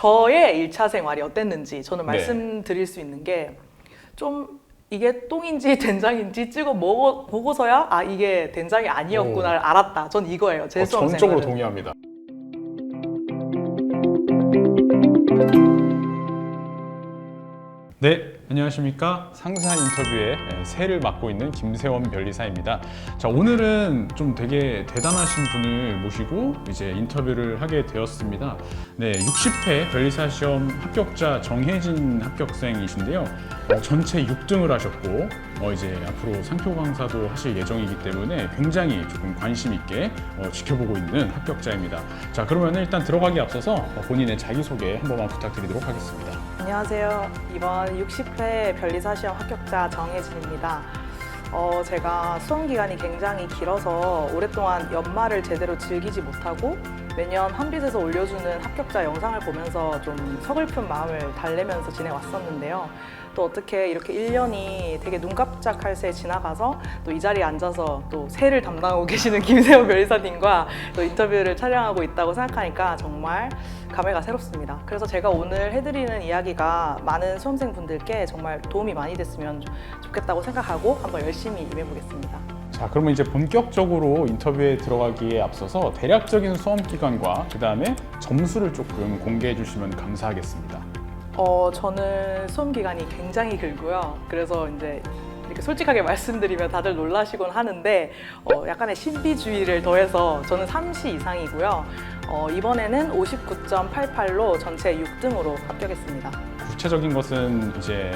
저의 1차 생활이 어땠는지 저는 네. 말씀드릴 수 있는 게 좀 이게 똥인지 된장인지 찍어 보고서야 아 이게 된장이 아니었구나를 알았다. 전 이거예요. 제 수험 전적으로 생활은. 동의합니다. 네, 안녕하십니까. 상세한 인터뷰에 새를 맡고 있는 김세원 변리사입니다. 자, 오늘은 좀 되게 대단하신 분을 모시고 이제 인터뷰를 하게 되었습니다. 네, 60회 변리사 시험 합격자 정혜진 합격생이신데요. 전체 6등을 하셨고 이제 앞으로 상표 강사도 하실 예정이기 때문에 굉장히 조금 관심 있게 지켜보고 있는 합격자입니다. 자, 그러면 일단 들어가기 앞서서 본인의 자기소개 한 번만 부탁드리도록 하겠습니다. 안녕하세요. 이번 60회 변리사 시험 합격자 정혜진입니다. 제가 수험 기간이 굉장히 길어서 오랫동안 연말을 제대로 즐기지 못하고 매년 한빛에서 올려주는 합격자 영상을 보면서 좀 서글픈 마음을 달래면서 지내왔었는데요. 또 어떻게 이렇게 1년이 되게 눈 깜짝할 새 지나가서 또 이 자리에 앉아서 또 새를 담당하고 계시는 김세원 변리사님과 또 인터뷰를 촬영하고 있다고 생각하니까 정말 감회가 새롭습니다. 그래서 제가 오늘 해드리는 이야기가 많은 수험생분들께 정말 도움이 많이 됐으면 좋겠다고 생각하고 한번 열심히 임해보겠습니다. 자, 그러면 이제 본격적으로 인터뷰에 들어가기에 앞서서 대략적인 수험 기간과 그 다음에 점수를 조금 공개해 주시면 감사하겠습니다. 저는 수험 기간이 굉장히 길고요. 그래서 이제 이렇게 솔직하게 말씀드리면 다들 놀라시곤 하는데 약간의 신비주의를 더해서 저는 3시 이상이고요. 이번에는 59.88로 전체 6등으로 합격했습니다. 구체적인 것은 이제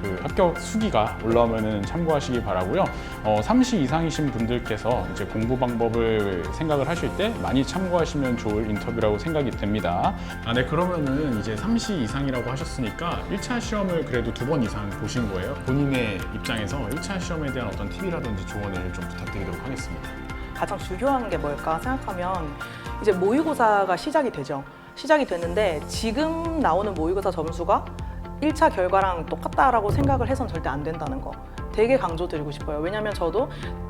그 합격 수기가 올라오면은 참고하시기 바라고요. 3시 이상이신 분들께서 이제 공부 방법을 생각을 하실 때 많이 참고하시면 좋을 인터뷰라고 생각이 됩니다. 네, 그러면은 이제 3시 이상이라고 하셨으니까 1차 시험을 그래도 2번 이상 보신 거예요. 본인의 입장에서 1차 시험에 대한 어떤 팁이라든지 조언을 좀 부탁드리도록 하겠습니다. 가장 중요한 게 뭘까 생각하면 이제 모의고사가 시작이 되죠. 시작이 되는데 지금 나오는 모의고사 점수가 1차 결과랑 똑같다라고 생각을 해선 절대 안 된다는 거 되게 강조드리고 싶어요. 왜냐면 저도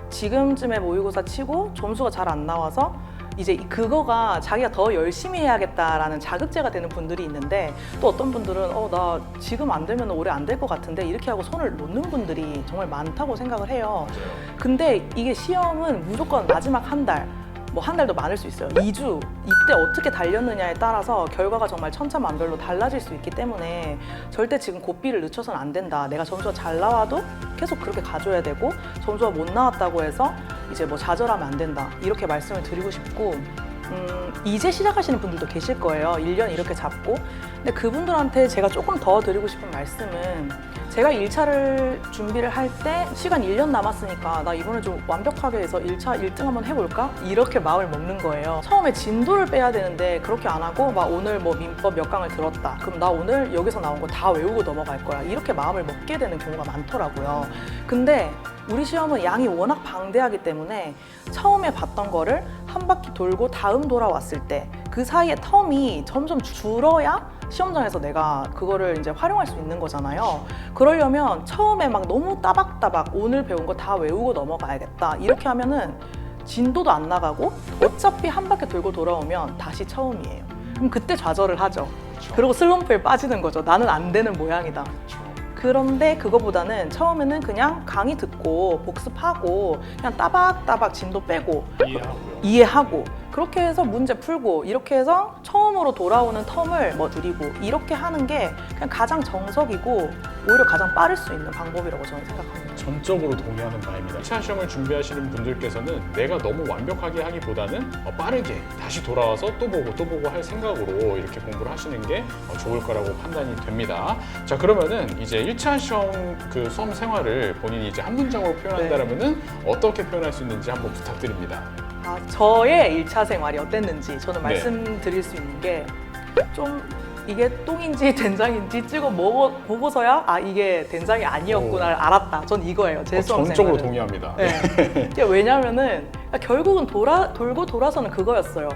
지금쯤에 모의고사 치고 점수가 잘 안 나와서 이제 그거가 자기가 더 열심히 해야겠다라는 자극제가 되는 분들이 있는데 또 어떤 분들은 나 지금 안 되면 올해 안 될 것 같은데 이렇게 하고 손을 놓는 분들이 정말 많다고 생각을 해요. 맞아요. 근데 이게 시험은 무조건 마지막 한 달, 뭐 한 달도 많을 수 있어요. 2주 이때 어떻게 달렸느냐에 따라서 결과가 정말 천차만별로 달라질 수 있기 때문에 절대 지금 고삐를 늦춰서는 안 된다. 내가 점수가 잘 나와도 계속 그렇게 가줘야 되고 점수가 못 나왔다고 해서 이제 뭐 좌절하면 안 된다. 이렇게 말씀을 드리고 싶고 이제 시작하시는 분들도 계실 거예요. 1년 이렇게 잡고. 근데 그분들한테 제가 조금 더 드리고 싶은 말씀은 제가 1차를 준비를 할 때 시간 1년 남았으니까 나 이번에 좀 완벽하게 해서 1차 1등 한번 해볼까? 이렇게 마음을 먹는 거예요. 처음에 진도를 빼야 되는데 그렇게 안 하고 막 오늘 뭐 민법 몇 강을 들었다. 그럼 나 오늘 여기서 나온 거 다 외우고 넘어갈 거야. 이렇게 마음을 먹게 되는 경우가 많더라고요. 근데 우리 시험은 양이 워낙 방대하기 때문에 처음에 봤던 거를 한 바퀴 돌고 다음 돌아왔을 때 그 사이에 텀이 점점 줄어야 시험장에서 내가 그거를 이제 활용할 수 있는 거잖아요. 그러려면 처음에 막 너무 따박따박 오늘 배운 거 다 외우고 넘어가야겠다. 이렇게 하면은 진도도 안 나가고 어차피 한 바퀴 돌고 돌아오면 다시 처음이에요. 그럼 그때 좌절을 하죠. 그렇죠. 그리고 슬럼프에 빠지는 거죠. 나는 안 되는 모양이다. 그런데 그거보다는 처음에는 그냥 강의 듣고 복습하고 그냥 따박따박 진도 빼고 이해하고 그렇게 해서 문제 풀고 이렇게 해서 처음으로 돌아오는 텀을 뭐 줄이고 이렇게 하는 게 그냥 가장 정석이고 오히려 가장 빠를 수 있는 방법이라고 저는 생각합니다. 전적으로 동의하는 바입니다. 1차 시험을 준비하시는 분들께서는 내가 너무 완벽하게 하기보다는 빠르게 다시 돌아와서 또 보고 할 생각으로 이렇게 공부를 하시는 게 좋을 거라고 판단이 됩니다. 자, 그러면은 이제 1차 시험 그 수험 생활을 본인이 이제 한 문장으로 표현한다면은 어떻게 표현할 수 있는지 한번 부탁드립니다. 저의 1차 생활이 어땠는지 저는 네. 말씀드릴 수 있는 게 좀 이게 똥인지 된장인지 찍어 보고서야 아 이게 된장이 아니었구나를 알았다. 전 이거예요. 제 수험 전적으로 생활은. 동의합니다. 네. 왜냐면은 결국은 돌고 돌아서는 그거였어요.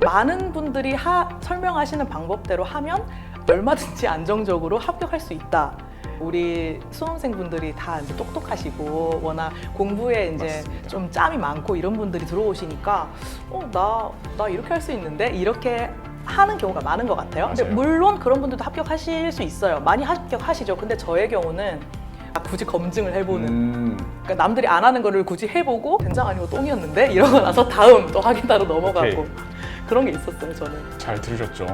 많은 분들이 설명하시는 방법대로 하면 얼마든지 안정적으로 합격할 수 있다. 우리 수험생분들이 다 이제 똑똑하시고 워낙 공부에 이제 맞습니다. 좀 짬이 많고 이런 분들이 들어오시니까 나 이렇게 할 수 있는데 이렇게 하는 경우가 많은 것 같아요. 근데 맞아요. 물론 그런 분들도 합격하실 수 있어요. 많이 합격하시죠. 근데 저의 경우는 굳이 검증을 해보는. 그러니까 남들이 안 하는 거를 굳이 해보고 된장 아니고 똥이었는데 이러고 나서 다음 또 확인하러 넘어가고 오케이. 그런 게 있었어요, 저는. 잘 들으셨죠?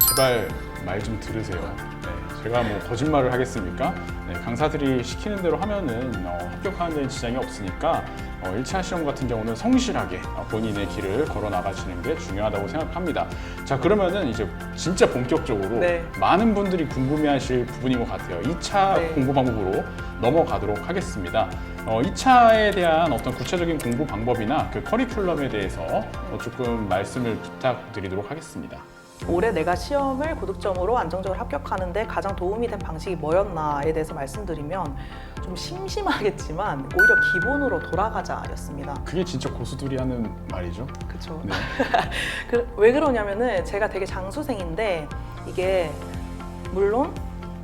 제발 말 좀 들으세요. 네, 제가 뭐 거짓말을 하겠습니까? 네, 강사들이 시키는 대로 하면은 합격하는 데는 지장이 없으니까 1차 시험 같은 경우는 성실하게 본인의 길을 걸어 나가시는 게 중요하다고 생각합니다. 자, 그러면은 이제 진짜 본격적으로 네. 많은 분들이 궁금해하실 부분인 것 같아요. 2차 네. 공부 방법으로 넘어가도록 하겠습니다. 2차에 대한 어떤 구체적인 공부 방법이나 그 커리큘럼에 대해서 조금 말씀을 부탁드리도록 하겠습니다. 올해 내가 시험을 고득점으로 안정적으로 합격하는데 가장 도움이 된 방식이 뭐였나에 대해서 말씀드리면 좀 심심하겠지만 오히려 기본으로 돌아가자였습니다. 그게 진짜 고수들이 하는 말이죠. 그렇죠. 네. 왜 그러냐면은 제가 되게 장수생인데 이게 물론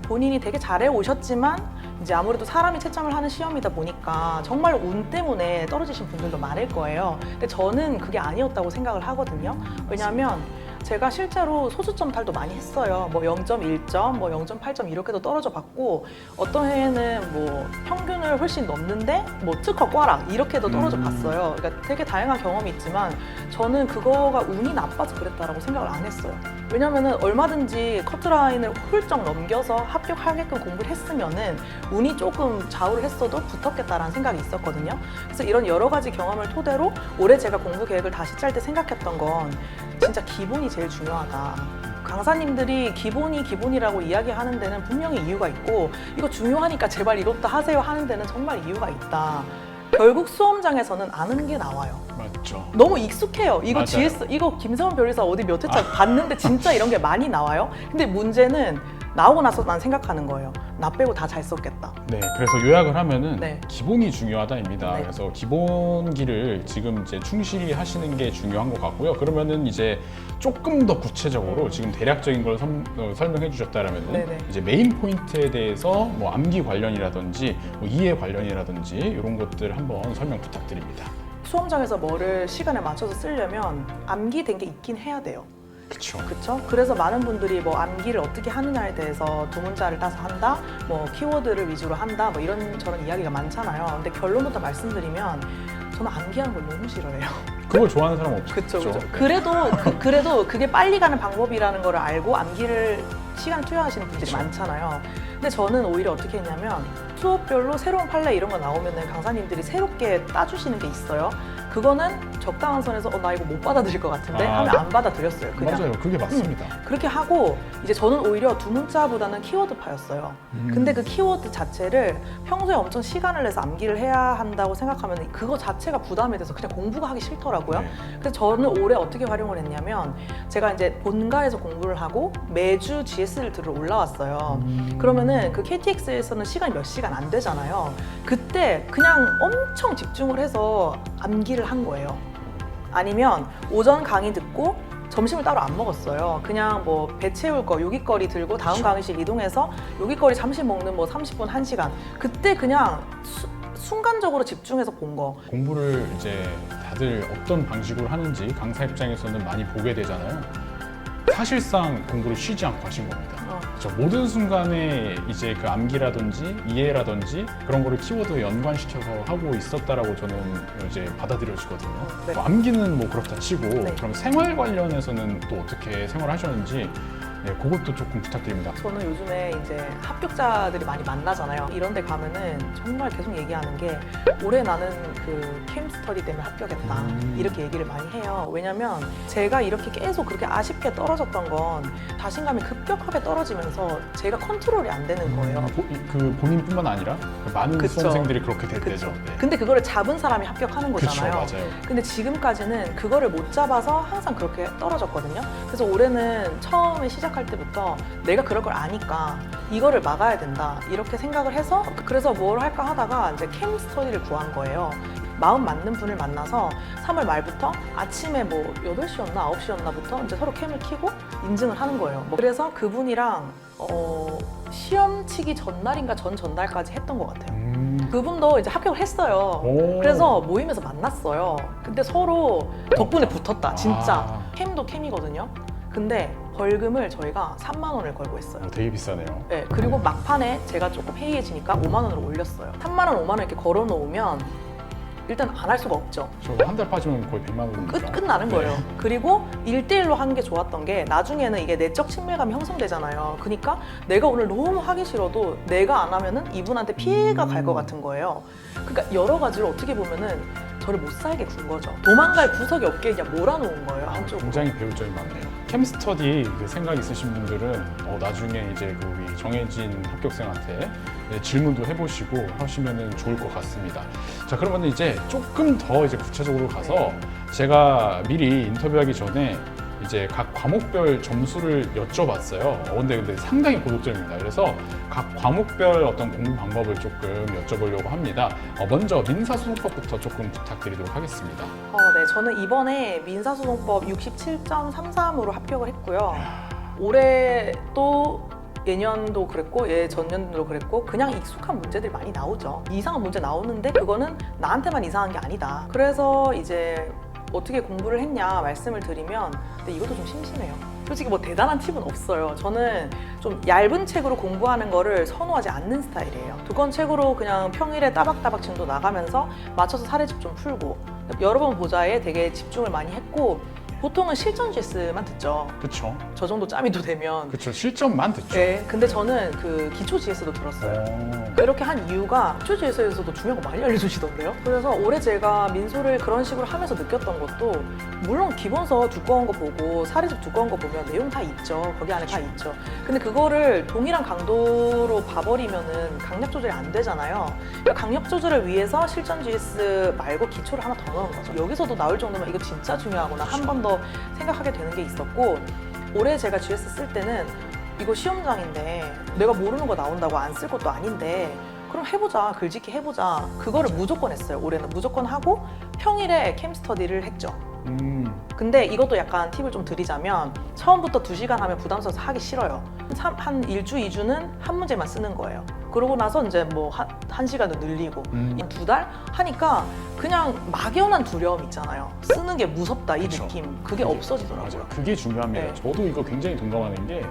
본인이 되게 잘해 오셨지만 이제 아무래도 사람이 채점을 하는 시험이다 보니까 정말 운 때문에 떨어지신 분들도 많을 거예요. 근데 저는 그게 아니었다고 생각을 하거든요. 왜냐하면 제가 실제로 소수점 탈도 많이 했어요. 뭐 0.1점, 뭐 0.8점 이렇게도 떨어져 봤고 어떤 해에는 뭐 평균을 훨씬 넘는데 뭐 특허 꽈락 이렇게도 떨어져 봤어요. 그러니까 되게 다양한 경험이 있지만 저는 그거가 운이 나빠서 그랬다라고 생각을 안 했어요. 왜냐면은 얼마든지 커트라인을 훌쩍 넘겨서 합격하게끔 공부를 했으면은 운이 조금 좌우를 했어도 붙었겠다라는 생각이 있었거든요. 그래서 이런 여러 가지 경험을 토대로 올해 제가 공부 계획을 다시 짤 때 생각했던 건 진짜 기본이 제일 중요하다. 강사님들이 기본이라고 이야기하는 데는 분명히 이유가 있고 이거 중요하니까 제발 이것도 하세요 하는 데는 정말 이유가 있다. 결국 수험장에서는 아는 게 나와요. 맞죠. 너무 익숙해요. 이거 맞아요. GS, 이거 김세원 변리사 어디 몇 회차 봤는데 진짜 이런 게 많이 나와요. 근데 문제는 나오고 나서 난 생각하는 거예요. 나 빼고 다 잘 썼겠다. 네, 그래서 요약을 하면은 네. 기본이 중요하다입니다. 네. 그래서 기본기를 지금 이제 충실히 하시는 게 중요한 것 같고요. 그러면은 이제 조금 더 구체적으로 지금 대략적인 걸 설명해 주셨다라면은 네네. 이제 메인 포인트에 대해서 뭐 암기 관련이라든지 뭐 이해 관련이라든지 이런 것들 한번 설명 부탁드립니다. 수험장에서 뭐를 시간에 맞춰서 쓰려면 암기된 게 있긴 해야 돼요. 그렇죠. 그렇죠? 그래서 많은 분들이 뭐 암기를 어떻게 하느냐에 대해서 두 문자를 따서 한다, 뭐 키워드를 위주로 한다, 뭐 이런저런 이야기가 많잖아요. 근데 결론부터 말씀드리면 저는 암기하는 걸 너무 싫어해요. 그걸 좋아하는 사람 없죠. 그렇죠. 네. 그래도 그게 빨리 가는 방법이라는 걸 알고 암기를 시간 투여하시는 분들이 그쵸. 많잖아요. 근데 저는 오히려 어떻게 했냐면 수업별로 새로운 판례 이런 거 나오면은 강사님들이 새롭게 따주시는 게 있어요. 그거는 적당한 선에서 나 이거 못 받아들일 것 같은데 하면 안 받아들였어요. 그냥. 맞아요. 그게 맞습니다. 그렇게 하고 이제 저는 오히려 두 문자보다는 키워드파였어요. 근데 그 키워드 자체를 평소에 엄청 시간을 내서 암기를 해야 한다고 생각하면 그거 자체가 부담이 돼서 그냥 공부가 하기 싫더라고요. 네. 그래서 저는 올해 어떻게 활용을 했냐면 제가 이제 본가에서 공부를 하고 매주 GS를 들어 올라왔어요. 그러면은 그 KTX에서는 시간이 몇 시간 안 되잖아요. 그때 그냥 엄청 집중을 해서 암기를 한 거예요. 아니면 오전 강의 듣고 점심을 따로 안 먹었어요. 그냥 뭐 배 채울 거, 요깃거리 들고 다음 강의실 이동해서 요깃거리 잠시 먹는 뭐 30분, 1시간. 그때 그냥 순간적으로 집중해서 본 거. 공부를 이제 다들 어떤 방식으로 하는지 강사 입장에서는 많이 보게 되잖아요. 사실상 공부를 쉬지 않고 하신 겁니다. 그렇죠. 모든 순간에 이제 그 암기라든지 이해라든지 그런 거를 키워드에 연관시켜서 하고 있었다라고 저는 이제 받아들여지거든요. 네. 뭐 암기는 뭐 그렇다 치고 네. 그럼 생활 관련해서는 또 어떻게 생활하셨는지 네, 그것도 조금 부탁드립니다. 저는 요즘에 이제 합격자들이 많이 만나잖아요. 이런 데 가면은 정말 계속 얘기하는 게 올해 나는 그 캠스터디 때문에 합격했다. 이렇게 얘기를 많이 해요. 왜냐면 제가 이렇게 계속 그렇게 아쉽게 떨어졌던 건 자신감이 급격하게 떨어지면서 제가 컨트롤이 안 되는 거예요. 그 본인뿐만 아니라 많은 그쵸. 수험생들이 그렇게 됐대죠. 그쵸. 네. 근데 그거를 잡은 사람이 합격하는 그쵸, 거잖아요. 맞아요. 근데 지금까지는 그거를 못 잡아서 항상 그렇게 떨어졌거든요. 그래서 올해는 처음에 시작할 때부터 내가 그럴 걸 아니까 이거를 막아야 된다 이렇게 생각을 해서 그래서 뭘 할까 하다가 이제 캠 스터디를 구한 거예요. 마음 맞는 분을 만나서 3월 말부터 아침에 뭐 8시였나 9시였나부터 이제 서로 캠을 키고 인증을 하는 거예요. 그래서 그분이랑 시험 치기 전날인가 전날까지 했던 것 같아요. 그분도 이제 합격을 했어요. 오. 그래서 모임에서 만났어요. 근데 서로 덕분에 붙었다, 진짜. 아. 캠도 캠이거든요. 근데 벌금을 저희가 3만 원을 걸고 했어요. 되게 비싸네요. 네, 그리고 막판에 제가 조금 해이해지니까 5만 원으로 올렸어요. 3만 원, 5만 원 이렇게 걸어 놓으면 일단 안 할 수가 없죠. 저 한 달 빠지면 거의 100만 원이니까. 끝나는 거예요. 그리고 1대1로 하는 게 좋았던 게 나중에는 이게 내적 친밀감이 형성되잖아요. 그러니까 내가 오늘 너무 하기 싫어도 내가 안 하면은 이분한테 피해가 갈 것 같은 거예요. 그러니까 여러 가지로 어떻게 보면은 저를 못 살게 군 거죠. 도망갈 구석이 없게 그냥 몰아놓은 거예요, 한쪽으로. 굉장히 배울 점이 많네요. 캠스터디 그 생각 있으신 분들은 나중에 이제 그 우리 정해진 합격생한테 질문도 해보시고 하시면 좋을 것 같습니다. 자, 그러면 이제 조금 더 이제 구체적으로 가서 제가 미리 인터뷰하기 전에 이제 각 과목별 점수를 여쭤봤어요. 근데 상당히 고득점입니다. 그래서 각 과목별 어떤 공부 방법을 조금 여쭤보려고 합니다. 먼저 민사소송법부터 조금 부탁드리도록 하겠습니다. 네, 저는 이번에 민사소송법 67.33으로 합격을 했고요. 올해 또 예년도 그랬고 예전년도 그랬고 그냥 익숙한 문제들이 많이 나오죠. 이상한 문제 나오는데 그거는 나한테만 이상한 게 아니다. 그래서 이제 어떻게 공부를 했냐 말씀을 드리면 근데 이것도 좀 심심해요. 솔직히 뭐 대단한 팁은 없어요. 저는 좀 얇은 책으로 공부하는 거를 선호하지 않는 스타일이에요. 두꺼운 책으로 그냥 평일에 따박따박 진도 나가면서 맞춰서 사례집 좀 풀고 여러 번 보자에 되게 집중을 많이 했고 보통은 실전 GS만 듣죠. 그렇죠. 저 정도 짬이도 되면. 그렇죠. 실전만 듣죠. 네, 근데 저는 그 기초 GS도 들었어요. 이렇게 한 이유가 기초 GS에서도 중요한 거 많이 알려주시던데요. 그래서 올해 제가 민소를 그런 식으로 하면서 느꼈던 것도 물론 기본서 두꺼운 거 보고 사례집 두꺼운 거 보면 내용 다 있죠. 거기 안에 다 있죠. 근데 그거를 동일한 강도로 봐버리면은 강약 조절이 안 되잖아요. 그러니까 강약 조절을 위해서 실전 GS 말고 기초를 하나 더 넣은 거죠. 여기서도 나올 정도면 이거 진짜 중요하구나. 한 번 더 생각하게 되는 게 있었고 올해 제가 GS 쓸 때는 이거 시험장인데 내가 모르는 거 나온다고 안 쓸 것도 아닌데 그럼 해보자, 글짓기 해보자. 그거를 무조건 했어요. 올해는 무조건 하고 평일에 캠스터디를 했죠. 근데 이것도 약간 팁을 좀 드리자면 처음부터 2시간 하면 부담스러워서 하기 싫어요. 한 1주, 2주는 한 문제만 쓰는 거예요. 그러고 나서 이제 뭐 한 시간도 늘리고 2달 하니까 그냥 막연한 두려움 있잖아요. 쓰는 게 무섭다 이 그쵸. 느낌 그게 없어지더라고요. 맞아요. 그게 중요합니다. 네. 저도 이거 굉장히 동감하는 게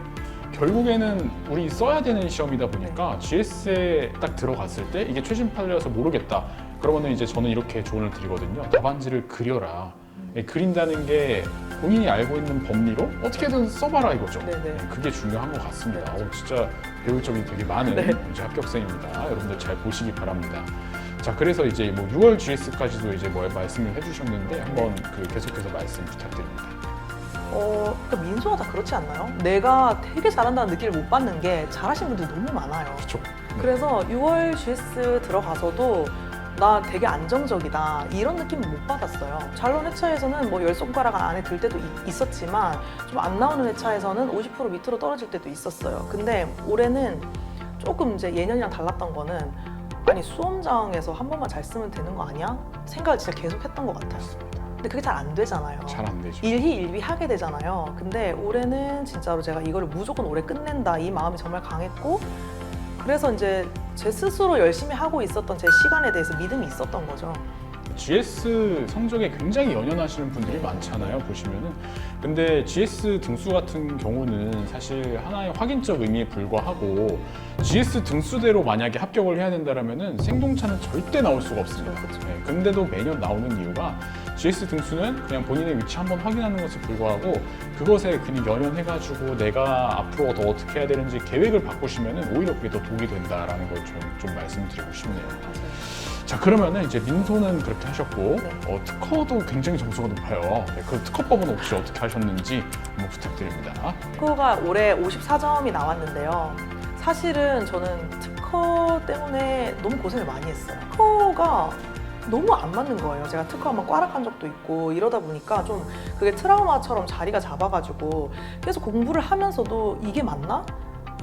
결국에는 우리 써야 되는 시험이다 보니까 GS에 딱 들어갔을 때 이게 최신판이라서 모르겠다. 그러면은 이제 저는 이렇게 조언을 드리거든요. 답안지를 그려라. 그린다는 게 본인이 알고 있는 법리로 어떻게든 써봐라 이거죠. 네네. 그게 중요한 것 같습니다. 네. 진짜 배울 점이 되게 많은 네. 이제 합격생입니다. 여러분들 잘 보시기 바랍니다. 자, 그래서 이제 뭐 6월 GS까지도 이제 뭐 말씀을 해주셨는데 한번 그 계속해서 말씀 부탁드립니다. 그러니까 민소가 다 그렇지 않나요? 내가 되게 잘한다는 느낌을 못 받는 게 잘하시는 분들이 너무 많아요. 그렇죠. 그래서 6월 GS 들어가서도 나 되게 안정적이다 이런 느낌은 못 받았어요. 잘나온 회차에서는 뭐 10손가락 안에 들 때도 있었지만 좀 안 나오는 회차에서는 50% 밑으로 떨어질 때도 있었어요. 근데 올해는 조금 이제 예년이랑 달랐던 거는 아니 수험장에서 한 번만 잘 쓰면 되는 거 아니야? 생각을 진짜 계속 했던 것 같아요. 근데 그게 잘 안 되잖아요. 잘 안 되죠. 일희일비 하게 되잖아요. 근데 올해는 진짜로 제가 이거를 무조건 올해 끝낸다 이 마음이 정말 강했고 그래서 이제 제 스스로 열심히 하고 있었던 제 시간에 대해서 믿음이 있었던 거죠. GS 성적에 굉장히 연연하시는 분들이 많잖아요, 보시면은. 근데 GS 등수 같은 경우는 사실 하나의 확인적 의미에 불과하고 GS 등수대로 만약에 합격을 해야 된다면은 생동차는 절대 나올 수가 없습니다. 그렇죠. 네, 근데도 매년 나오는 이유가 GS 등수는 그냥 본인의 위치 한번 확인하는 것에 불과하고 그것에 그냥 연연해가지고 내가 앞으로 더 어떻게 해야 되는지 계획을 바꾸시면은 오히려 그게 더 도움이 된다라는 걸 좀 말씀드리고 싶네요. 자, 그러면은 이제 민소는 그렇게 하셨고 네. 특허도 굉장히 점수가 높아요. 네, 그 특허법은 혹시 어떻게 하셨는지 한번 부탁드립니다. 특허가 올해 54점이 나왔는데요. 사실은 저는 특허 때문에 너무 고생을 많이 했어요. 특허가 너무 안 맞는 거예요. 제가 특허 한번 꽈락한 적도 있고 이러다 보니까 좀 그게 트라우마처럼 자리가 잡아가지고 계속 공부를 하면서도 이게 맞나?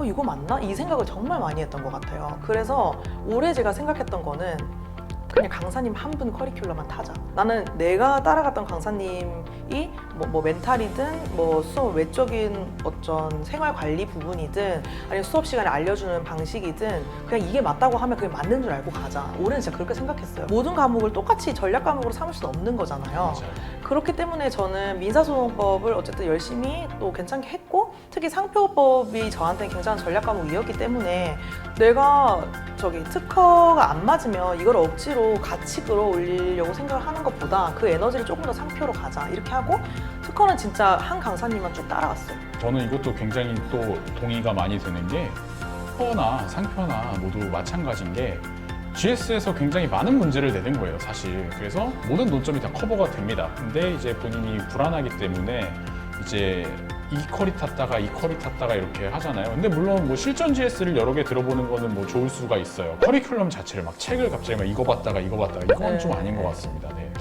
이거 맞나? 이 생각을 정말 많이 했던 것 같아요. 그래서 올해 제가 생각했던 거는 그냥 강사님 한 분 커리큘럼만 타자. 나는 내가 따라갔던 강사님이 뭐 멘탈이든 뭐 수업 외적인 어떤 생활 관리 부분이든 아니면 수업 시간에 알려주는 방식이든 그냥 이게 맞다고 하면 그게 맞는 줄 알고 가자. 올해는 진짜 그렇게 생각했어요. 모든 과목을 똑같이 전략 과목으로 삼을 수는 없는 거잖아요. 맞아요. 그렇기 때문에 저는 민사소송법을 어쨌든 열심히 또 괜찮게 했고 특히 상표법이 저한테는 굉장한 전략 과목이었기 때문에 내가 저기 특허가 안 맞으면 이걸 억지로 같이 끌어올리려고 생각을 하는 것보다 그 에너지를 조금 더 상표로 가자 이렇게 하고 특허는 진짜 한 강사님만 쭉 따라갔어요. 저는 이것도 굉장히 또 동의가 많이 되는 게 특허나 상표나 모두 마찬가지인 게 GS에서 굉장히 많은 문제를 내는 거예요, 사실. 그래서 모든 논점이 다 커버가 됩니다. 근데 이제 본인이 불안하기 때문에 이제 이 컬이 탔다가 이 컬이 탔다가 이렇게 하잖아요. 근데 물론 뭐 실전 GS를 여러 개 들어보는 거는 뭐 좋을 수가 있어요. 커리큘럼 자체를 막 책을 갑자기 막 이거 봤다가 이건 네. 좀 아닌 것 같습니다. 네.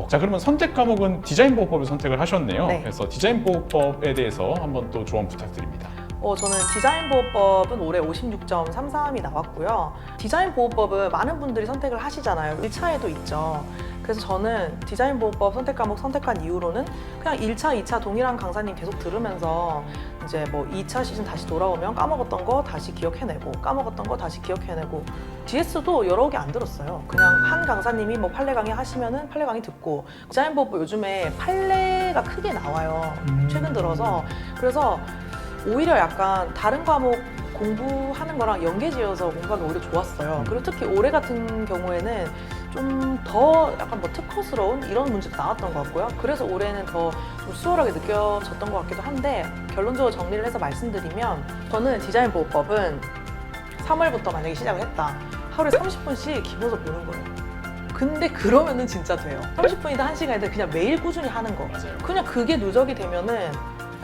자, 그러면 선택 과목은 디자인 보호법을 선택을 하셨네요. 네. 그래서 디자인 보호법에 대해서 한번 또 조언 부탁드립니다. 저는 디자인 보호법은 올해 56.33이 나왔고요. 디자인 보호법은 많은 분들이 선택을 하시잖아요. 1차에도 있죠. 그래서 저는 디자인 보호법 선택 과목 선택한 이후로는 그냥 1차, 2차 동일한 강사님 계속 들으면서 이제 뭐 2차 시즌 다시 돌아오면 까먹었던 거 다시 기억해내고 까먹었던 거 다시 기억해내고 GS도 여러 개 안 들었어요. 그냥 한 강사님이 뭐 판례 강의 하시면은 판례 강의 듣고 디자인 보호법 요즘에 판례가 크게 나와요. 최근 들어서. 그래서 오히려 약간 다른 과목 공부하는 거랑 연계지어서 공부하기 오히려 좋았어요. 그리고 특히 올해 같은 경우에는 좀 더 약간 뭐 특허스러운 이런 문제도 나왔던 것 같고요. 그래서 올해는 더 좀 수월하게 느껴졌던 것 같기도 한데 결론적으로 정리를 해서 말씀드리면 저는 디자인 보호법은 3월부터 만약에 시작을 했다. 하루에 30분씩 기본서 보는 거예요. 근데 그러면은 진짜 돼요. 30분이든 1시간이든 그냥 매일 꾸준히 하는 거. 맞아요. 그냥 그게 누적이 되면은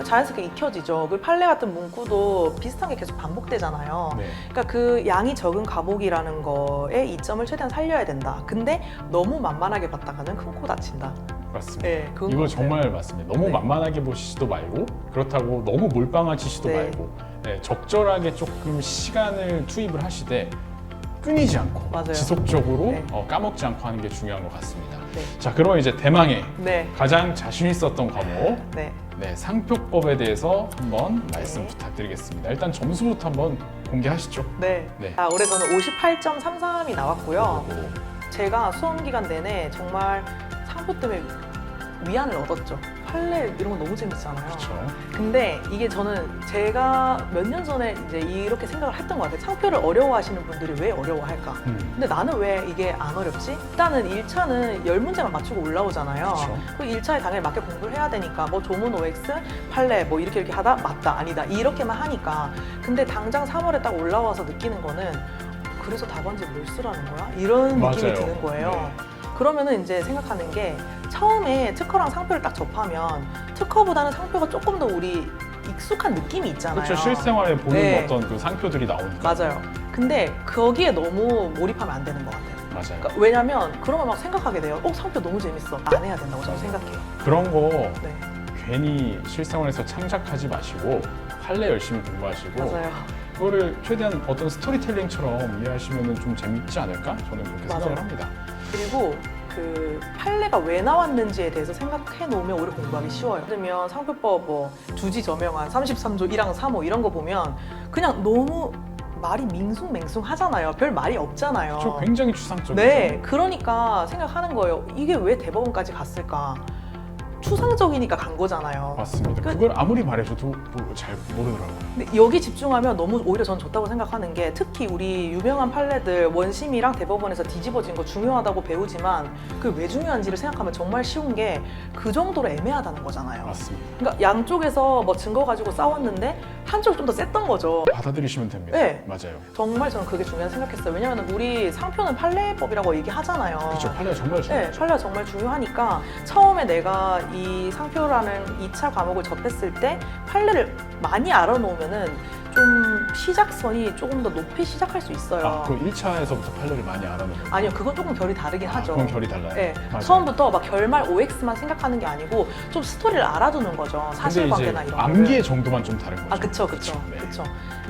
자연스럽게 익혀지죠. 그 판례 같은 문구도 비슷한 게 계속 반복되잖아요. 네. 그러니까 그 양이 적은 과목이라는 거에 이점을 최대한 살려야 된다. 근데 너무 만만하게 봤다가는 큰 코 다친다. 맞습니다. 네, 그건 이거 것 같아요. 정말 맞습니다. 너무 네. 만만하게 보시지도 말고 그렇다고 너무 몰빵하시지도 네. 말고 적절하게 조금 시간을 투입을 하시되 끊이지 않고 맞아요. 지속적으로 네. 까먹지 않고 하는 게 중요한 것 같습니다. 네. 자, 그럼 이제 대망의 네. 가장 자신 있었던 과목 네. 상표법에 대해서 한번 말씀 네. 부탁드리겠습니다. 일단 점수부터 한번 공개하시죠. 네. 네. 올해 저는 58.33이 나왔고요. 제가 수험 기간 내내 정말 상표 때문에 위안을 얻었죠. 판례 이런 거 너무 재밌잖아요. 그렇죠. 근데 이게 저는 제가 몇 년 전에 이제 이렇게 생각을 했던 것 같아요. 상표를 어려워하시는 분들이 왜 어려워할까? 근데 나는 왜 이게 안 어렵지? 일단은 1차는 10문제만 맞추고 올라오잖아요. 그렇죠. 그 1차에 당연히 맞게 공부를 해야 되니까 뭐 조문 OX, 판례 뭐 이렇게 하다 맞다 아니다 이렇게만 하니까 근데 당장 3월에 딱 올라와서 느끼는 거는 그래서 답안지 뭘 쓰라는 거야? 이런 느낌이 맞아요. 드는 거예요. 네. 그러면은 이제 생각하는 게 처음에 특허랑 상표를 딱 접하면 특허보다는 상표가 조금 더 우리 익숙한 느낌이 있잖아요. 그렇죠. 실생활에 보는 네. 어떤 그 상표들이 나오니까. 맞아요. 근데 거기에 너무 몰입하면 안 되는 것 같아요. 맞아요. 그러니까 왜냐면 그러면 막 생각하게 돼요. 상표 너무 재밌어. 안 해야 된다고 저는 생각해요. 그런 거 네, 괜히 실생활에서 창작하지 마시고 판례 열심히 공부하시고 맞아요. 그거를 최대한 어떤 스토리텔링처럼 이해하시면 좀 재밌지 않을까? 저는 그렇게 맞아요. 생각을 합니다. 그리고 그 판례가 왜 나왔는지에 대해서 생각해 놓으면 오히려 공부하기 쉬워요. 예를 들면 상표법 뭐 주지 저명한 33조 1항 3호 이런 거 보면 그냥 너무 말이 밍숭맹숭 하잖아요. 별 말이 없잖아요. 저 굉장히 추상적이죠. 네, 그러니까 생각하는 거예요. 이게 왜 대법원까지 갔을까? 추상적이니까 간 거잖아요. 맞습니다. 그- 그걸 아무리 말해줘도 잘 모르더라고요. 근데 여기 집중하면 너무 오히려 전 좋다고 생각하는 게 특히 우리 유명한 판례들 원심이랑 대법원에서 뒤집어진 거 중요하다고 배우지만 그 왜 중요한지를 생각하면 정말 쉬운 게 그 정도로 애매하다는 거잖아요. 맞습니다. 그러니까 양쪽에서 뭐 증거 가지고 싸웠는데 한쪽이 좀 더 셌던 거죠. 받아들이시면 됩니다. 네. 맞아요. 정말 저는 그게 중요하다고 생각했어요. 왜냐하면 우리 상표는 판례법이라고 얘기하잖아요. 그렇죠. 판례가 정말 네, 중요하죠. 판례가 정말 중요하니까 처음에 내가 이 상표라는 2차 과목을 접했을 때 판례를 많이 알아놓으면은 좀 시작선이 조금 더 높이 시작할 수 있어요. 아, 그럼 1차에서부터 판례를 많이 알아놓는 거예요? 아니요, 그건 조금 결이 다르긴 하죠. 그건 결이 달라요? 네, 맞아요. 처음부터 막 결말 OX만 생각하는 게 아니고 좀 스토리를 알아두는 거죠. 근데 사실관계나 이제 이런 암기의 거를. 정도만 좀 다른 거죠? 아, 그쵸. 네.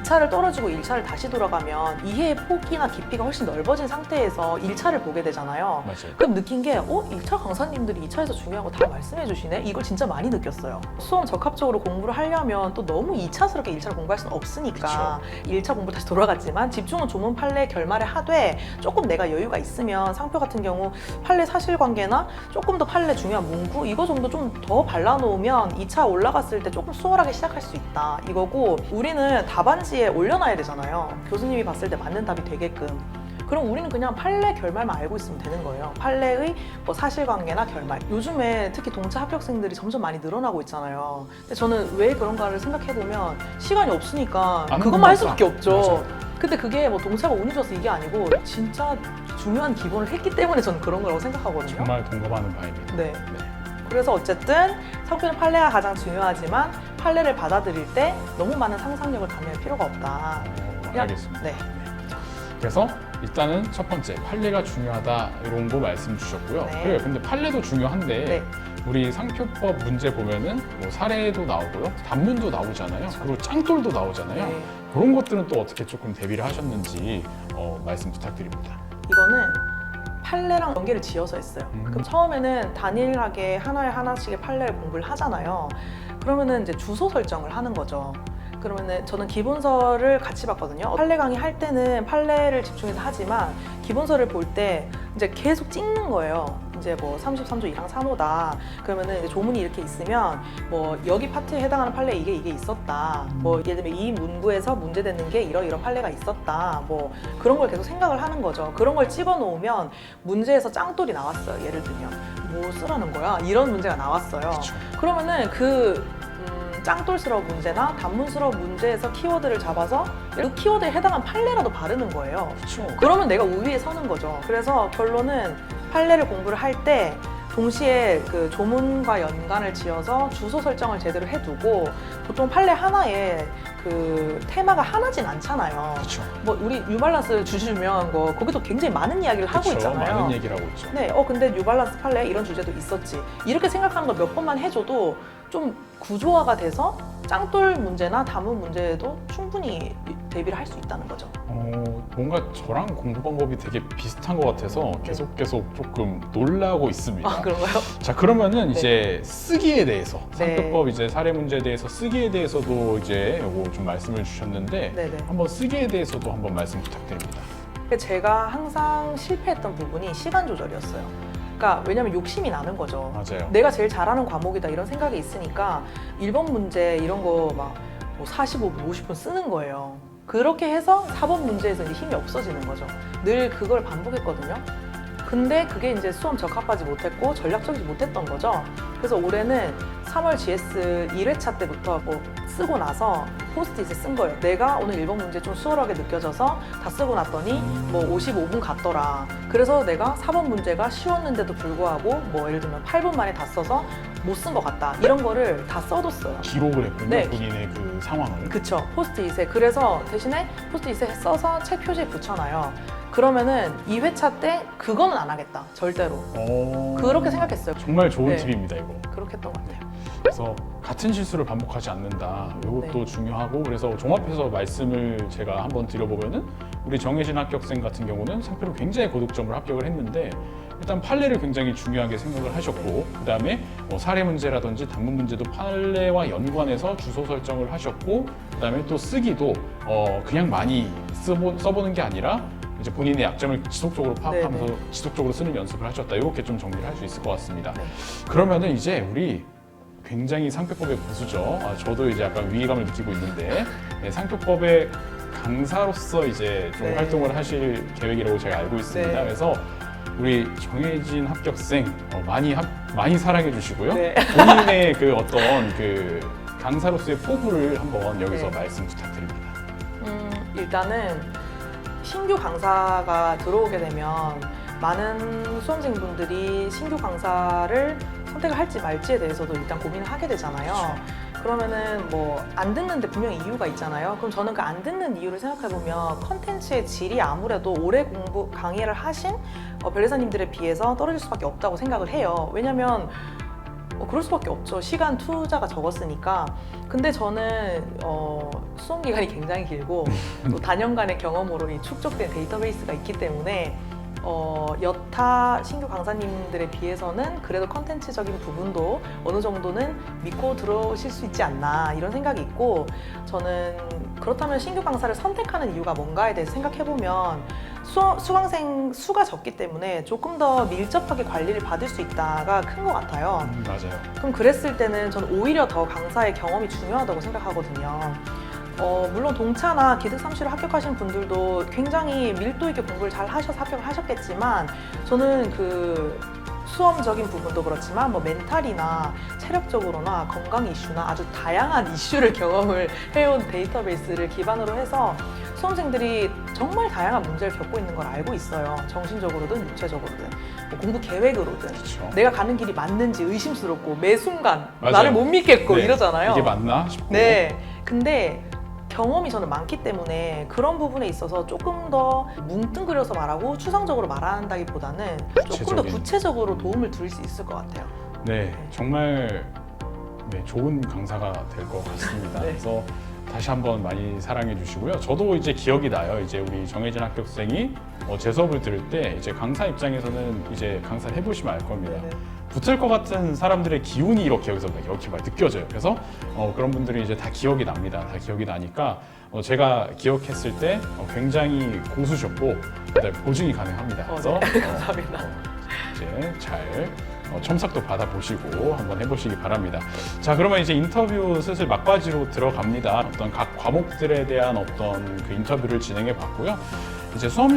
2차를 떨어지고 1차를 다시 돌아가면 이해의 폭이나 깊이가 훨씬 넓어진 상태에서 1차를 보게 되잖아요. 맞아요. 그럼 느낀 게 1차 강사님들이 2차에서 중요한 거 다 말씀해 주시네? 이걸 진짜 많이 느꼈어요. 수험 적합적으로 공부를 하려면 또 너무 2차스럽게 1차를 공부할 수는 없으니까 1차 공부 다시 돌아갔지만 집중은 조문 판례 결말에 하되 조금 내가 여유가 있으면 상표 같은 경우 판례 사실관계나 조금 더 판례 중요한 문구 이거 정도 좀 더 발라놓으면 2차 올라갔을 때 조금 수월하게 시작할 수 있다 이거고 우리는 답안지에 올려놔야 되잖아요. 교수님이 봤을 때 맞는 답이 되게끔. 그럼 우리는 그냥 판례 결말만 알고 있으면 되는 거예요. 판례의 뭐 사실관계나 결말. 요즘에 특히 동차 합격생들이 점점 많이 늘어나고 있잖아요. 근데 저는 왜 그런가를 생각해보면 시간이 없으니까 아는 그것만 것만 할 수밖에 없죠. 맞아요. 근데 그게 뭐 동차가 운이 좋아서 이게 아니고 진짜 중요한 기본을 했기 때문에 저는 그런 거라고 생각하거든요. 정말 동감하는 바입니다. 네. 그래서 어쨌든 상표는 판례가 가장 중요하지만 판례를 받아들일 때 너무 많은 상상력을 가미할 필요가 없다. 알겠습니다. 네. 그래서 일단은 첫 번째 판례가 중요하다 이런 거 말씀 주셨고요. 네. 그래요. 근데 판례도 중요한데 네. 우리 상표법 문제 보면은 뭐 사례도 나오고요, 단문도 나오잖아요. 그리고 짱돌도 나오잖아요. 네. 그런 것들은 또 어떻게 조금 대비를 하셨는지 말씀 부탁드립니다. 이거는 판례랑 연계를 지어서 했어요. 그럼 처음에는 단일하게 하나씩의 판례를 공부를 하잖아요. 그러면은 이제 주소 설정을 하는 거죠. 그러면은 저는 기본서를 같이 봤거든요. 판례 강의 할 때는 판례를 집중해서 하지만 기본서를 볼 때 이제 계속 찍는 거예요. 이제 뭐 33조 1항 3호다. 그러면은 이제 조문이 이렇게 있으면 뭐 여기 파트에 해당하는 판례 이게 있었다. 뭐 예를 들면 이 문구에서 문제되는 게 이런 판례가 있었다. 뭐 그런 걸 계속 생각을 하는 거죠. 그런 걸 찍어 놓으면 문제에서 짱돌이 나왔어요. 예를 들면 뭐 쓰라는 거야? 이런 문제가 나왔어요. 그쵸. 그러면은 짱돌스러운 문제나 단문스러운 문제에서 키워드를 잡아서 그 키워드에 해당한 판례라도 바르는 거예요. 그렇죠. 그러면 내가 우위에 서는 거죠. 그래서 결론은 판례를 공부를 할 때 동시에 그 조문과 연관을 지어서 주소 설정을 제대로 해두고 보통 판례 하나에 그 테마가 하나진 않잖아요. 그렇죠. 뭐 우리 뉴발란스 주제 유명한 거 거기도 굉장히 많은 이야기를 하고 있잖아요. 많은 얘기를 하고 있죠. 네, 근데 뉴발란스 판례 이런 주제도 있었지. 이렇게 생각하는 걸 몇 번만 해줘도 좀 구조화가 돼서 짱돌 문제나 단문 문제에도 충분히 대비를 할 수 있다는 거죠. 뭔가 저랑 공부 방법이 되게 비슷한 것 같아서 계속 조금 놀라고 있습니다. 아, 그런가요? 자, 그러면은 네. 이제 쓰기에 대해서 네. 상표법 이제 사례 문제에 대해서 쓰기에 대해서도 이제 요거 좀 말씀을 주셨는데 네네. 한번 쓰기에 대해서도 한번 말씀 부탁드립니다. 제가 항상 실패했던 부분이 시간 조절이었어요. 그러니까 왜냐면 욕심이 나는 거죠. 맞아요. 내가 제일 잘하는 과목이다 이런 생각이 있으니까 1번 문제 이런 거 막 뭐 45분, 50분 쓰는 거예요. 그렇게 해서 4번 문제에서 이제 힘이 없어지는 거죠. 늘 그걸 반복했거든요. 근데 그게 이제 수험 적합하지 못했고 전략적이지 못했던 거죠. 그래서 올해는 3월 GS 1회차 때부터 뭐 쓰고 나서 포스트잇에 쓴 거예요. 내가 오늘 1번 문제 좀 수월하게 느껴져서 다 쓰고 났더니 뭐 55분 갔더라. 그래서 내가 4번 문제가 쉬웠는데도 불구하고 뭐 예를 들면 8분 만에 다 써서 못 쓴 것 같다. 이런 거를 다 써뒀어요. 기록을 했군요. 네. 본인의 그 상황을. 그쵸. 포스트잇에. 그래서 대신에 포스트잇에 써서 책 표지에 붙여놔요. 그러면은 2회차 때 그거는 안 하겠다. 절대로. 그렇게 생각했어요. 정말 좋은 네. 팁입니다, 이거. 그렇게 했던 것 같아요. 그래서 같은 실수를 반복하지 않는다. 이것도 네. 중요하고 그래서 종합해서 말씀을 제가 한번 드려보면은 우리 정혜진 합격생 같은 경우는 상표를 굉장히 고득점을 합격을 했는데 일단 판례를 굉장히 중요하게 생각을 하셨고 그다음에 사례 문제라든지 단문 문제도 판례와 연관해서 주소 설정을 하셨고 그다음에 또 쓰기도 그냥 많이 써보는 게 아니라 이제 본인의 약점을 지속적으로 파악하면서 네네. 지속적으로 쓰는 연습을 하셨다. 이렇게 좀 정리를 할 수 있을 것 같습니다. 네. 그러면은 이제 우리 굉장히 상표법의 고수죠. 저도 이제 약간 위기감을 느끼고 있는데 상표법의 강사로서 이제 좀 네. 활동을 하실 계획이라고 제가 알고 있습니다. 네. 그래서 우리 정혜진 합격생 많이 사랑해 주시고요. 네. 본인의 그 어떤 그 강사로서의 포부를 한번 여기서 네. 말씀 부탁드립니다. 일단은 신규 강사가 들어오게 되면 많은 수험생분들이 신규 강사를 선택을 할지 말지에 대해서도 일단 고민을 하게 되잖아요. 그러면은 뭐 안 듣는데 분명히 이유가 있잖아요. 그럼 저는 그 안 듣는 이유를 생각해보면 컨텐츠의 질이 아무래도 오래 공부 강의를 하신 변리사님들에 비해서 떨어질 수밖에 없다고 생각을 해요. 왜냐면 그럴 수밖에 없죠. 시간 투자가 적었으니까. 근데 저는 수험 기간이 굉장히 길고 또 단연간의 경험으로 이 축적된 데이터베이스가 있기 때문에 여타 신규 강사님들에 비해서는 그래도 컨텐츠적인 부분도 어느 정도는 믿고 들어오실 수 있지 않나 이런 생각이 있고, 저는 그렇다면 신규 강사를 선택하는 이유가 뭔가에 대해서 생각해보면 수강생 수가 적기 때문에 조금 더 밀접하게 관리를 받을 수 있다가 큰 것 같아요. 맞아요. 그럼 그랬을 때는 저는 오히려 더 강사의 경험이 중요하다고 생각하거든요. 물론 동차나 기득3시로 합격하신 분들도 굉장히 밀도 있게 공부를 잘 하셔서 합격을 하셨겠지만, 저는 그 수험적인 부분도 그렇지만 뭐 멘탈이나 체력적으로나 건강 이슈나 아주 다양한 이슈를 경험을 해온 데이터베이스를 기반으로 해서 수험생들이 정말 다양한 문제를 겪고 있는 걸 알고 있어요. 정신적으로든 육체적으로든, 뭐 공부 계획으로든. 그렇죠. 내가 가는 길이 맞는지 의심스럽고 매 순간 맞아요. 나를 못 믿겠고 네. 이러잖아요. 이게 맞나 싶고. 네. 근데 경험이 저는 많기 때문에 그런 부분에 있어서 조금 더 뭉뚱그려서 말하고 추상적으로 말한다기보다는 조금 더 구체적으로 도움을 드릴 수 있을 것 같아요. 네, 정말 좋은 강사가 될 것 같습니다. 네. 그래서 다시 한번 많이 사랑해 주시고요. 저도 이제 기억이 나요. 이제 우리 정혜진 합격생이 제 수업을 들을 때 이제 강사 입장에서는 이제 강사를 해보시면 알 겁니다. 네네. 붙을 것 같은 사람들의 기운이 이렇게 여기서 이렇게 막 느껴져요. 그래서 그런 분들이 이제 다 기억이 납니다. 다 기억이 나니까 제가 기억했을 때 굉장히 고수셨고 그다음에 보증이 가능합니다. 그래서 네. 감사합니다. 이제 잘 첨삭도 받아보시고 한번 해보시기 바랍니다. 자, 그러면 이제 인터뷰 슬슬 막바지로 들어갑니다. 어떤 각 과목들에 대한 어떤 그 인터뷰를 진행해 봤고요. 이제 수험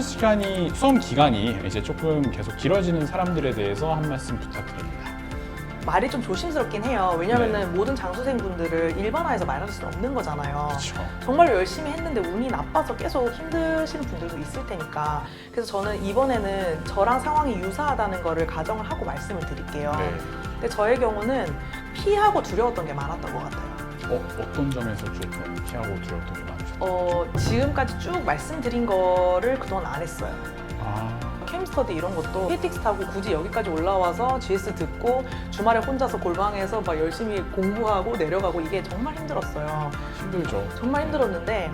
기간이 이제 조금 계속 길어지는 사람들에 대해서 한 말씀 부탁드립니다. 말이 좀 조심스럽긴 해요. 왜냐면은 모든 장수생분들을 일반화해서 말할 수는 없는 거잖아요. 그렇죠. 정말 열심히 했는데 운이 나빠서 계속 힘드시는 분들도 있을 테니까. 그래서 저는 이번에는 저랑 상황이 유사하다는 거를 가정을 하고 말씀을 드릴게요. 네. 근데 저의 경우는 피하고 두려웠던 게 많았던 것 같아요. 어떤 점에서 조금 피하고 두려웠던 게 많으셨나요? 지금까지 쭉 말씀드린 거를 그동안 안 했어요. 아, 캠스터디 이런 것도 KTX 타고 굳이 여기까지 올라와서 GS 듣고 주말에 혼자서 골방에서 막 열심히 공부하고 내려가고 이게 정말 힘들었어요. 힘들죠. 정말 힘들었는데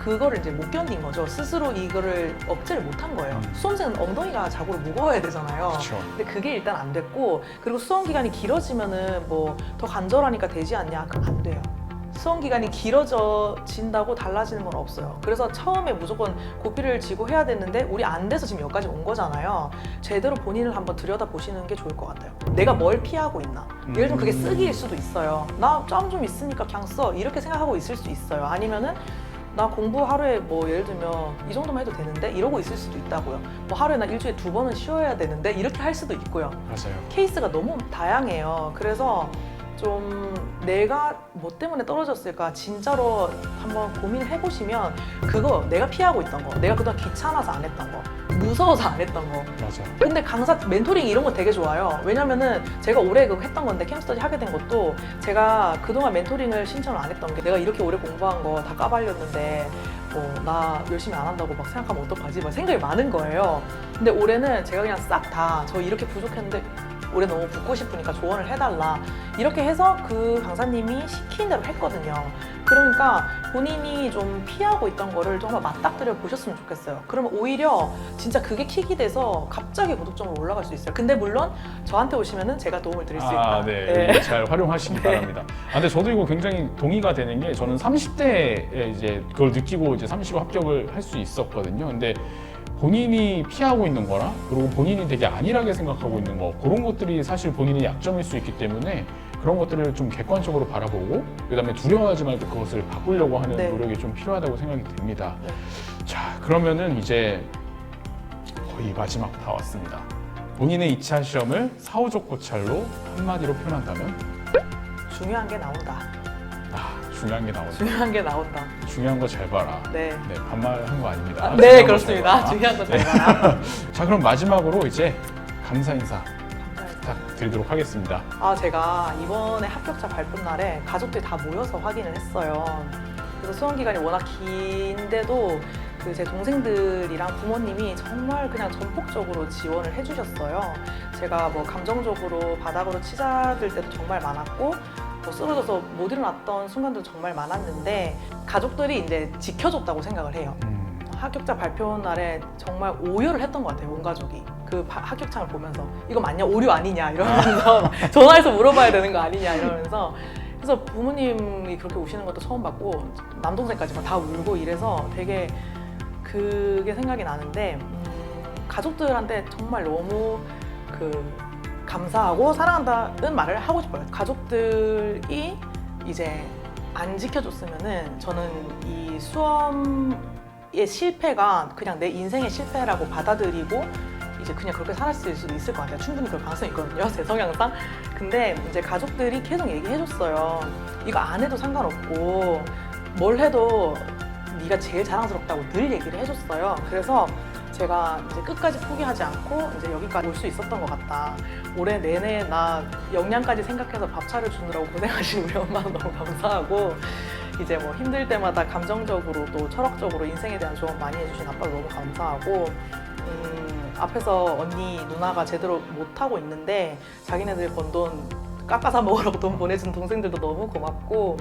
그거를 이제 못 견딘 거죠. 스스로 이거를 억제를 못 한 거예요. 수험생은 엉덩이가 자고로 무거워야 되잖아요. 그렇죠. 근데 그게 일단 안 됐고, 그리고 수험 기간이 길어지면은 뭐 더 간절하니까 되지 않냐? 그럼 안 돼요. 수험 기간이 길어진다고 달라지는 건 없어요. 그래서 처음에 무조건 고삐를 쥐고 해야 되는데 우리 안 돼서 지금 여기까지 온 거잖아요. 제대로 본인을 한번 들여다보시는 게 좋을 것 같아요. 내가 뭘 피하고 있나? 예를 들면 그게 쓰기일 수도 있어요. 나 짬 좀 있으니까 그냥 써. 이렇게 생각하고 있을 수 있어요. 아니면은 나 공부 하루에 뭐 예를 들면 이 정도만 해도 되는데 이러고 있을 수도 있다고요. 뭐 하루에 나 일주일에 2번은 쉬어야 되는데 이렇게 할 수도 있고요. 맞아요. 케이스가 너무 다양해요. 그래서 좀 내가 뭐 때문에 떨어졌을까 진짜로 한번 고민을 해보시면 그거 내가 피하고 있던 거, 내가 그동안 귀찮아서 안 했던 거, 무서워서 안 했던 거. 맞아요. 근데 강사 멘토링 이런 거 되게 좋아요. 왜냐면은 제가 올해 그거 했던 건데 캠스터디 하게 된 것도 제가 그동안 멘토링을 신청을 안 했던 게 내가 이렇게 오래 공부한 거 다 까발렸는데 나 열심히 안 한다고 막 생각하면 어떡하지? 막 생각이 많은 거예요. 근데 올해는 제가 그냥 싹 다 저 이렇게 부족했는데 올해 너무 붙고 싶으니까 조언을 해달라 이렇게 해서 그 강사님이 시킨 대로 했거든요. 그러니까 본인이 좀 피하고 있던 거를 좀 한번 맞닥뜨려 보셨으면 좋겠어요. 그러면 오히려 진짜 그게 킥이 돼서 갑자기 고득점으로 올라갈 수 있어요. 근데 물론 저한테 오시면은 제가 도움을 드릴 수 있다. 네. 네. 잘 활용하시기 바랍니다. 근데 저도 이거 굉장히 동의가 되는 게 저는 30대에 이제 그걸 느끼고 이제 30호 합격을 할 수 있었거든요. 근데 본인이 피하고 있는 거랑 그리고 본인이 되게 안일하게 생각하고 있는 거 그런 것들이 사실 본인의 약점일 수 있기 때문에 그런 것들을 좀 객관적으로 바라보고 그다음에 두려워하지 말고 그것을 바꾸려고 하는 네. 노력이 좀 필요하다고 생각이 듭니다. 네. 자, 그러면은 이제 거의 마지막 다 왔습니다. 본인의 2차 시험을 사후적 고찰로 한마디로 표현한다면? 중요한 게 나온다. 중요한 게 나온다. 중요한 게 나온다. 중요한 거 잘 봐라. 네. 네, 반말한 거 아닙니다. 네, 중요한 거잘 그렇습니다. 봐라. 중요한 거 잘 봐라. 자, 그럼 마지막으로 이제 감사 인사 감사합니다. 부탁드리도록 하겠습니다. 제가 이번에 합격자 발표 날에 가족들이 다 모여서 확인을 했어요. 그래서 수험 기간이 워낙 긴데도 그 제 동생들이랑 부모님이 정말 그냥 전폭적으로 지원을 해주셨어요. 제가 뭐 감정적으로 바닥으로 치닫을 때도 정말 많았고, 뭐 쓰러져서 못 일어났던 순간도 정말 많았는데 가족들이 이제 지켜줬다고 생각을 해요. 합격자 발표 날에 정말 오열을 했던 것 같아요, 온 가족이. 그 합격장을 보면서 이거 맞냐? 오류 아니냐? 이러면서 막 전화해서 물어봐야 되는 거 아니냐? 이러면서. 그래서 부모님이 그렇게 우시는 것도 처음 봤고 남동생까지 막 다 울고 이래서 되게 그게 생각이 나는데 가족들한테 정말 너무 감사하고 사랑한다는 말을 하고 싶어요. 가족들이 이제 안 지켜줬으면은 저는 이 수험의 실패가 그냥 내 인생의 실패라고 받아들이고 이제 그냥 그렇게 살았을 수도 있을 것 같아요. 충분히 그럴 가능성이 있거든요, 제 성향상. 근데 이제 가족들이 계속 얘기해줬어요. 이거 안 해도 상관없고 뭘 해도 네가 제일 자랑스럽다고 늘 얘기를 해줬어요. 그래서 제가 이제 끝까지 포기하지 않고 이제 여기까지 올 수 있었던 것 같다. 올해 내내 나 역량까지 생각해서 밥 차려주느라고 고생하신 우리 엄마 너무 감사하고 이제 뭐 힘들 때마다 감정적으로 또 철학적으로 인생에 대한 조언 많이 해주신 아빠도 너무 감사하고 앞에서 언니 누나가 제대로 못하고 있는데 자기네들 번 돈 깎아서 먹으라고 돈 보내준 동생들도 너무 고맙고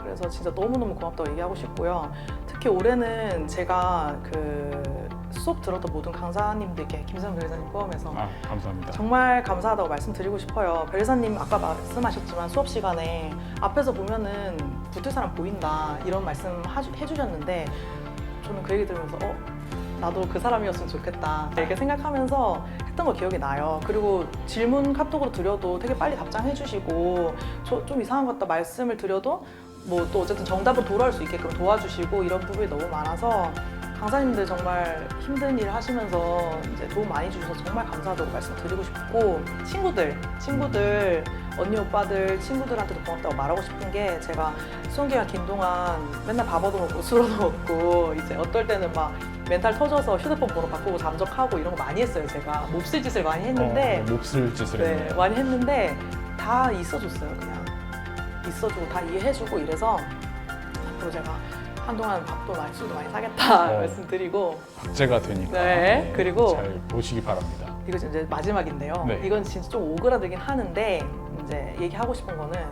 그래서 진짜 너무너무 고맙다고 얘기하고 싶고요. 특히 올해는 제가 그 수업 들었던 모든 강사님들께 김세원 변리사님 포함해서 감사합니다. 정말 감사하다고 말씀드리고 싶어요. 변리사님 아까 말씀하셨지만 수업 시간에 앞에서 보면은 붙을 사람 보인다 이런 말씀 해주셨는데 저는 그 얘기 들으면서 나도 그 사람이었으면 좋겠다 이렇게 생각하면서 했던 거 기억이 나요. 그리고 질문 카톡으로 드려도 되게 빨리 답장해 주시고 저 좀 이상한 것 같다 말씀을 드려도 뭐 또 어쨌든 정답으로 돌아올 수 있게끔 도와주시고 이런 부분이 너무 많아서 강사님들 정말 힘든 일 하시면서 이제 도움 많이 주셔서 정말 감사하다고 말씀드리고 싶고 친구들 언니 오빠들 친구들한테도 고맙다고 말하고 싶은 게 제가 수험기간 긴 동안 맨날 밥 얻어먹고 술 얻어먹고 이제 어떨 때는 막 멘탈 터져서 휴대폰 번호 바꾸고 잠적하고 이런 거 많이 했어요. 제가 몹쓸 짓을 많이 했는데 몹쓸 짓을 했네요. 많이 했는데 다 있어줬어요. 그냥 있어주고 다 이해해주고 이래서 앞으로 제가 한동안 밥도 많이 술도 많이 사겠다 말씀드리고 박제가 되니까 네, 그리고 잘 보시기 바랍니다. 이거 이제 마지막인데요. 네. 이건 진짜 좀 오그라들긴 하는데 이제 얘기하고 싶은 거는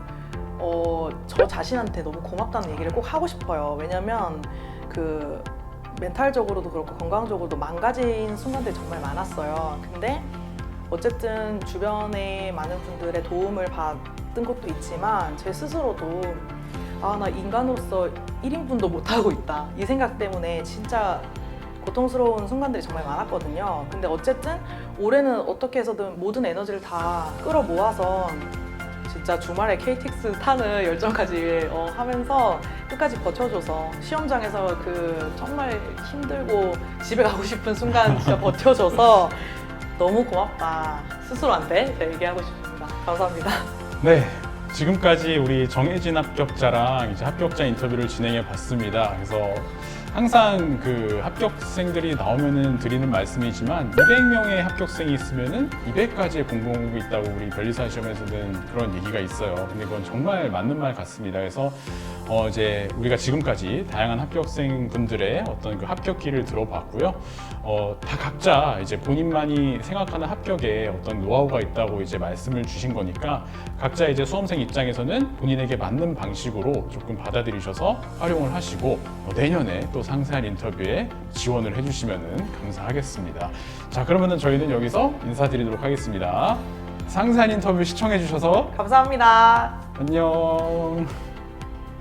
저 자신한테 너무 고맙다는 얘기를 꼭 하고 싶어요. 왜냐면 그 멘탈적으로도 그렇고 건강적으로도 망가진 순간들이 정말 많았어요. 근데 어쨌든 주변에 많은 분들의 도움을 받은 것도 있지만 제 스스로도 나 인간으로서 1인분도 못하고 있다 이 생각 때문에 진짜 고통스러운 순간들이 정말 많았거든요. 근데 어쨌든 올해는 어떻게 해서든 모든 에너지를 다 끌어모아서 진짜 주말에 KTX 타는 열정까지 하면서 끝까지 버텨줘서 시험장에서 그 정말 힘들고 집에 가고 싶은 순간 진짜 버텨줘서 너무 고맙다 스스로한테 얘기하고 싶습니다. 감사합니다. 네. 지금까지 우리 정혜진 합격자랑 이제 합격자 인터뷰를 진행해 봤습니다. 그래서 항상 그 합격생들이 나오면은 드리는 말씀이지만 200명의 합격생이 있으면은 200가지의 공공이 있다고 우리 변리사 시험에서는 그런 얘기가 있어요. 근데 그건 정말 맞는 말 같습니다. 그래서 이제 우리가 지금까지 다양한 합격생 분들의 어떤 그 합격기를 들어봤고요. 다 각자 이제 본인만이 생각하는 합격에 어떤 노하우가 있다고 이제 말씀을 주신 거니까 각자 이제 수험생 입장에서는 본인에게 맞는 방식으로 조금 받아들이셔서 활용을 하시고 내년에 또 상세한 인터뷰에 지원을 해주시면 감사하겠습니다. 자, 그러면은 저희는 여기서 인사드리도록 하겠습니다. 상세한 인터뷰 시청해주셔서 감사합니다. 안녕.